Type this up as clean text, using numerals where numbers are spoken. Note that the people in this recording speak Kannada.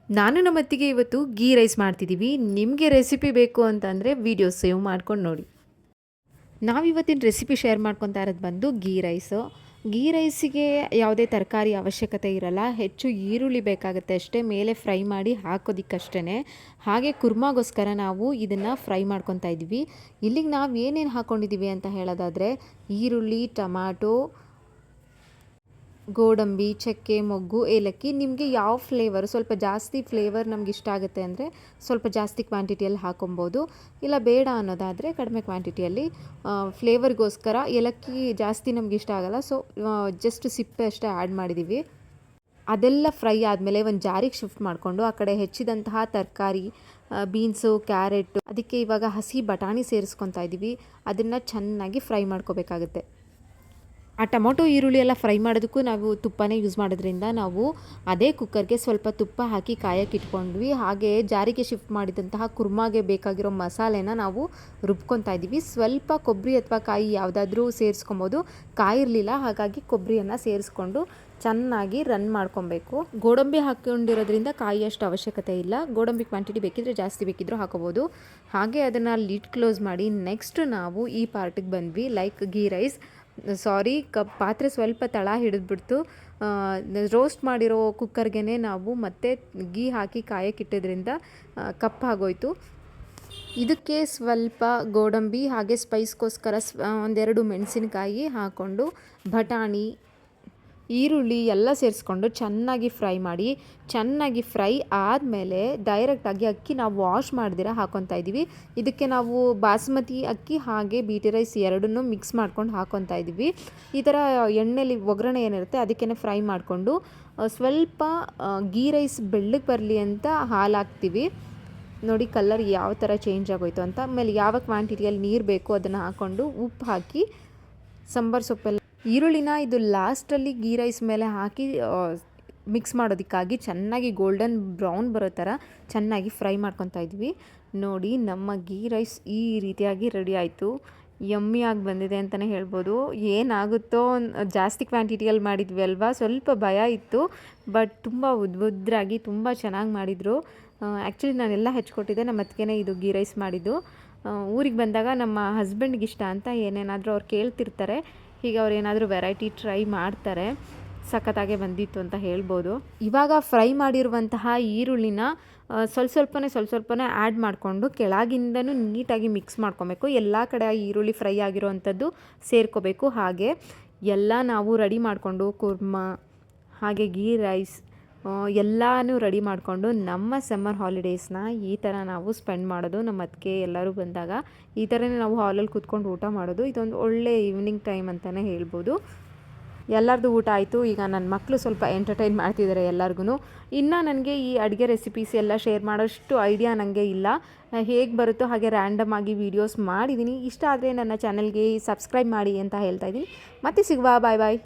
ನಾನು ನಮ್ಮ ಅತ್ತಿಗೆ ಇವತ್ತು ಗೀ ರೈಸ್ ಮಾಡ್ತಿದ್ದೀವಿ. ನಿಮಗೆ ರೆಸಿಪಿ ಬೇಕು ಅಂತಂದರೆ ವಿಡಿಯೋ ಸೇವ್ ಮಾಡ್ಕೊಂಡು ನೋಡಿ. ನಾವಿವತ್ತಿನ ರೆಸಿಪಿ ಶೇರ್ ಮಾಡ್ಕೊತಾ ಇರೋದು ಬಂದು ಗೀ ರೈಸು. ಗೀ ರೈಸಿಗೆ ಯಾವುದೇ ತರಕಾರಿ ಅವಶ್ಯಕತೆ ಇರಲ್ಲ. ಹೆಚ್ಚು ಈರುಳ್ಳಿ ಬೇಕಾಗುತ್ತೆ ಅಷ್ಟೇ, ಮೇಲೆ ಫ್ರೈ ಮಾಡಿ ಹಾಕೋದಿಕ್ಕಷ್ಟೇ. ಹಾಗೆ ಕುರ್ಮಾಗೋಸ್ಕರ ನಾವು ಇದನ್ನು ಫ್ರೈ ಮಾಡ್ಕೊತಾ ಇದ್ವಿ. ಇಲ್ಲಿಗೆ ನಾವು ಏನೇನು ಹಾಕ್ಕೊಂಡಿದ್ದೀವಿ ಅಂತ ಹೇಳೋದಾದರೆ ಈರುಳ್ಳಿ, ಟೊಮ್ಯಾಟೊ, ಗೋಡಂಬಿ, ಚಕ್ಕೆ, ಮೊಗ್ಗು, ಏಲಕ್ಕಿ. ನಿಮಗೆ ಯಾವ ಫ್ಲೇವರ್ ಸ್ವಲ್ಪ ಜಾಸ್ತಿ ಫ್ಲೇವರ್ ನಮ್ಗೆ ಇಷ್ಟ ಆಗುತ್ತೆ ಅಂದರೆ ಸ್ವಲ್ಪ ಜಾಸ್ತಿ ಕ್ವಾಂಟಿಟಿಯಲ್ಲಿ ಹಾಕೊಬೋದು, ಇಲ್ಲ ಬೇಡ ಅನ್ನೋದಾದರೆ ಕಡಿಮೆ ಕ್ವಾಂಟಿಟಿಯಲ್ಲಿ. ಫ್ಲೇವರ್ಗೋಸ್ಕರ ಏಲಕ್ಕಿ ಜಾಸ್ತಿ ನಮ್ಗೆ ಇಷ್ಟ ಆಗಲ್ಲ, ಸೊ ಜಸ್ಟ್ ಸಿಪ್ಪೆ ಅಷ್ಟೇ ಆ್ಯಡ್ ಮಾಡಿದ್ದೀವಿ. ಅದೆಲ್ಲ ಫ್ರೈ ಆದಮೇಲೆ ಒಂದು ಜಾರಿಗೆ ಶಿಫ್ಟ್ ಮಾಡಿಕೊಂಡು ಆ ಕಡೆ ಹೆಚ್ಚಿದಂತಹ ತರಕಾರಿ, ಬೀನ್ಸು, ಕ್ಯಾರೆಟು, ಅದಕ್ಕೆ ಇವಾಗ ಹಸಿ ಬಟಾಣಿ ಸೇರಿಸ್ಕೊತಾ ಇದ್ದೀವಿ. ಅದನ್ನು ಚೆನ್ನಾಗಿ ಫ್ರೈ ಮಾಡ್ಕೋಬೇಕಾಗುತ್ತೆ. ಆ ಟೊಮೊಟೊ ಈರುಳ್ಳಿ ಎಲ್ಲ ಫ್ರೈ ಮಾಡೋದಕ್ಕೂ ನಾವು ತುಪ್ಪನೇ ಯೂಸ್ ಮಾಡೋದ್ರಿಂದ ನಾವು ಅದೇ ಕುಕ್ಕರ್ಗೆ ಸ್ವಲ್ಪ ತುಪ್ಪ ಹಾಕಿ ಕಾಯಕ್ಕೆ ಇಟ್ಕೊಂಡ್ವಿ. ಹಾಗೆ ಜಾರಿಗೆ ಶಿಫ್ಟ್ ಮಾಡಿದಂತಹ ಕುರ್ಮಾಗೆ ಬೇಕಾಗಿರೋ ಮಸಾಲೆನ ನಾವು ರುಬ್ಕೊತಾ ಇದ್ದೀವಿ. ಸ್ವಲ್ಪ ಕೊಬ್ಬರಿ ಅಥವಾ ಕಾಯಿ ಯಾವುದಾದ್ರೂ ಸೇರಿಸ್ಕೊಬೋದು. ಕಾಯಿ ಇರಲಿಲ್ಲ, ಹಾಗಾಗಿ ಕೊಬ್ಬರಿಯನ್ನು ಸೇರಿಸ್ಕೊಂಡು ಚೆನ್ನಾಗಿ ರನ್ ಮಾಡ್ಕೊಬೇಕು. ಗೋಡಂಬಿ ಹಾಕ್ಕೊಂಡಿರೋದ್ರಿಂದ ಕಾಯಿ ಅಷ್ಟು ಅವಶ್ಯಕತೆ ಇಲ್ಲ. ಗೋಡಂಬಿ ಕ್ವಾಂಟಿಟಿ ಬೇಕಿದ್ರೆ ಜಾಸ್ತಿ ಬೇಕಿದ್ರೂ ಹಾಕೋಬೋದು. ಹಾಗೆ ಅದನ್ನು ಲಿಡ್ ಕ್ಲೋಸ್ ಮಾಡಿ ನೆಕ್ಸ್ಟ್ ನಾವು ಈ ಪಾರ್ಟಿಗೆ ಬಂದ್ವಿ, ಲೈಕ್ ಗೀ ರೈಸ್. ಪಾತ್ರೆ ಸ್ವಲ್ಪ ತಳ ಹಿಡಿದ್ಬಿಡ್ತು. ರೋಸ್ಟ್ ಮಾಡಿರೋ ಕುಕ್ಕರ್ಗೆ ನಾವು ಮತ್ತೆ ಗೀ ಹಾಕಿ ಕಾಯಕ್ಕಿಟ್ಟಿದ್ರಿಂದ ಕಪ್ಪಾಗೋಯ್ತು. ಇದಕ್ಕೆ ಸ್ವಲ್ಪ ಗೋಡಂಬಿ ಹಾಗೆ ಸ್ಪೈಸ್ಗೋಸ್ಕರ ಒಂದೆರಡು ಮೆಣಸಿನಕಾಯಿ ಹಾಕ್ಕೊಂಡು ಬಟಾಣಿ, ಈರುಳ್ಳಿ ಎಲ್ಲ ಸೇರಿಸ್ಕೊಂಡು ಚೆನ್ನಾಗಿ ಫ್ರೈ ಆದಮೇಲೆ ಡೈರೆಕ್ಟಾಗಿ ಅಕ್ಕಿ ನಾವು ವಾಶ್ ಮಾಡ್ದಿರ ಹಾಕ್ಕೊತಾ ಇದ್ದೀವಿ. ಇದಕ್ಕೆ ನಾವು ಬಾಸ್ಮತಿ ಅಕ್ಕಿ ಹಾಗೆ ಬೀಟಿ ರೈಸ್ ಎರಡನ್ನೂ ಮಿಕ್ಸ್ ಮಾಡ್ಕೊಂಡು ಹಾಕ್ಕೊತಾ ಇದ್ದೀವಿ. ಈ ಥರ ಎಣ್ಣೆಲಿ ಒಗ್ಗರಣೆ ಏನಿರುತ್ತೆ ಅದಕ್ಕೇ ಫ್ರೈ ಮಾಡಿಕೊಂಡು ಸ್ವಲ್ಪ ಗೀ ರೈಸ್ ಬೆಳ್ಳಗೆ ಬರಲಿ ಅಂತ ಹಾಲು ಹಾಕ್ತೀವಿ. ನೋಡಿ ಕಲರ್ ಯಾವ ಥರ ಚೇಂಜ್ ಆಗೋಯ್ತು ಅಂತ. ಆಮೇಲೆ ಯಾವ ಕ್ವಾಂಟಿಟಿಯಲ್ಲಿ ನೀರು ಬೇಕು ಅದನ್ನು ಹಾಕ್ಕೊಂಡು ಉಪ್ಪು ಹಾಕಿ ಸಾಂಬಾರು ಸೊಪ್ಪೆಲ್ಲ, ಈರುಳ್ಳಿನ ಇದು ಲಾಸ್ಟಲ್ಲಿ ಗೀ ರೈಸ್ ಮೇಲೆ ಹಾಕಿ ಮಿಕ್ಸ್ ಮಾಡೋದಕ್ಕಾಗಿ ಚೆನ್ನಾಗಿ ಗೋಲ್ಡನ್ ಬ್ರೌನ್ ಬರೋ ಥರ ಚೆನ್ನಾಗಿ ಫ್ರೈ ಮಾಡ್ಕೊತಾ ಇದ್ವಿ. ನೋಡಿ ನಮ್ಮ ಗೀ ರೈಸ್ ಈ ರೀತಿಯಾಗಿ ರೆಡಿ ಆಯಿತು. ಯಮ್ಮಿಯಾಗಿ ಬಂದಿದೆ ಅಂತಲೇ ಹೇಳ್ಬೋದು. ಏನಾಗುತ್ತೋ, ಜಾಸ್ತಿ ಕ್ವಾಂಟಿಟಿಯಲ್ಲಿ ಮಾಡಿದ್ವಿ ಅಲ್ವಾ, ಸ್ವಲ್ಪ ಭಯ ಇತ್ತು. ಬಟ್ ತುಂಬ ಉದ್ರಾಗಿ ತುಂಬ ಚೆನ್ನಾಗಿ ಮಾಡಿದರು. ಆ್ಯಕ್ಚುಲಿ ನಾನೆಲ್ಲ ಹೆಚ್ಚಿಕೊಟ್ಟಿದ್ದೆ, ನಮ್ಮ ಅತ್ತಿಗೆನೇ ಇದು ಗೀ ರೈಸ್ ಮಾಡಿದ್ದು. ಊರಿಗೆ ಬಂದಾಗ ನಮ್ಮ ಹಸ್ಬೆಂಡ್ಗೆ ಇಷ್ಟ ಅಂತ ಏನೇನಾದರೂ ಅವ್ರು ಕೇಳ್ತಿರ್ತಾರೆ. ಹೀಗೆ ಅವ್ರು ಏನಾದರೂ ವೆರೈಟಿ ಟ್ರೈ ಮಾಡ್ತಾರೆ. ಸಖತ್ತಾಗೆ ಬಂದಿತ್ತು ಅಂತ ಹೇಳ್ಬೋದು. ಇವಾಗ ಫ್ರೈ ಮಾಡಿರುವಂತಹ ಈರುಳ್ಳಿನ ಸ್ವಲ್ಪನೇ ಆ್ಯಡ್ ಮಾಡಿಕೊಂಡು ಕೆಳಗಿಂದನೂ ನೀಟಾಗಿ ಮಿಕ್ಸ್ ಮಾಡ್ಕೊಬೇಕು. ಎಲ್ಲ ಕಡೆ ಈರುಳ್ಳಿ ಫ್ರೈ ಆಗಿರೋವಂಥದ್ದು ಸೇರ್ಕೋಬೇಕು. ಹಾಗೆ ಎಲ್ಲ ನಾವು ರೆಡಿ ಮಾಡಿಕೊಂಡು ಕುರ್ಮಾ ಹಾಗೆ ಗೀ ರೈಸ್ ಎಲ್ಲನೂ ರೆಡಿ ಮಾಡಿಕೊಂಡು ನಮ್ಮ ಸಮ್ಮರ್ ಹಾಲಿಡೇಸ್ನ ಈ ಥರ ನಾವು ಸ್ಪೆಂಡ್ ಮಾಡೋದು. ನಮ್ಮ ಅತ್ತಿಗೆ ಎಲ್ಲರೂ ಬಂದಾಗ ಈ ಥರನೇ ನಾವು ಹಾಲಲ್ಲಿ ಕೂತ್ಕೊಂಡು ಊಟ ಮಾಡೋದು. ಇದೊಂದು ಒಳ್ಳೆ ಈವ್ನಿಂಗ್ ಟೈಮ್ ಅಂತಲೇ ಹೇಳ್ಬೋದು. ಎಲ್ಲರದ್ದು ಊಟ ಆಯಿತು. ಈಗ ನನ್ನ ಮಕ್ಕಳು ಸ್ವಲ್ಪ ಎಂಟರ್ಟೈನ್ ಮಾಡ್ತಿದ್ದಾರೆ ಎಲ್ಲರಿಗೂ. ಇನ್ನು ನನಗೆ ಈ ಅಡುಗೆ ರೆಸಿಪೀಸ್ ಎಲ್ಲ ಶೇರ್ ಮಾಡೋಷ್ಟು ಐಡಿಯಾ ನನಗೆ ಇಲ್ಲ. ಹೇಗೆ ಬರುತ್ತೋ ಹಾಗೆ ರ್ಯಾಂಡಮ್ ಆಗಿ ವೀಡಿಯೋಸ್ ಮಾಡಿದ್ದೀನಿ. ಇಷ್ಟ ಆದರೆ ನನ್ನ ಚಾನಲ್ಗೆ ಸಬ್ಸ್ಕ್ರೈಬ್ ಮಾಡಿ ಅಂತ ಹೇಳ್ತಾ ಇದ್ದೀನಿ. ಮತ್ತೆ ಸಿಗುವ. ಬಾಯ್ ಬಾಯ್.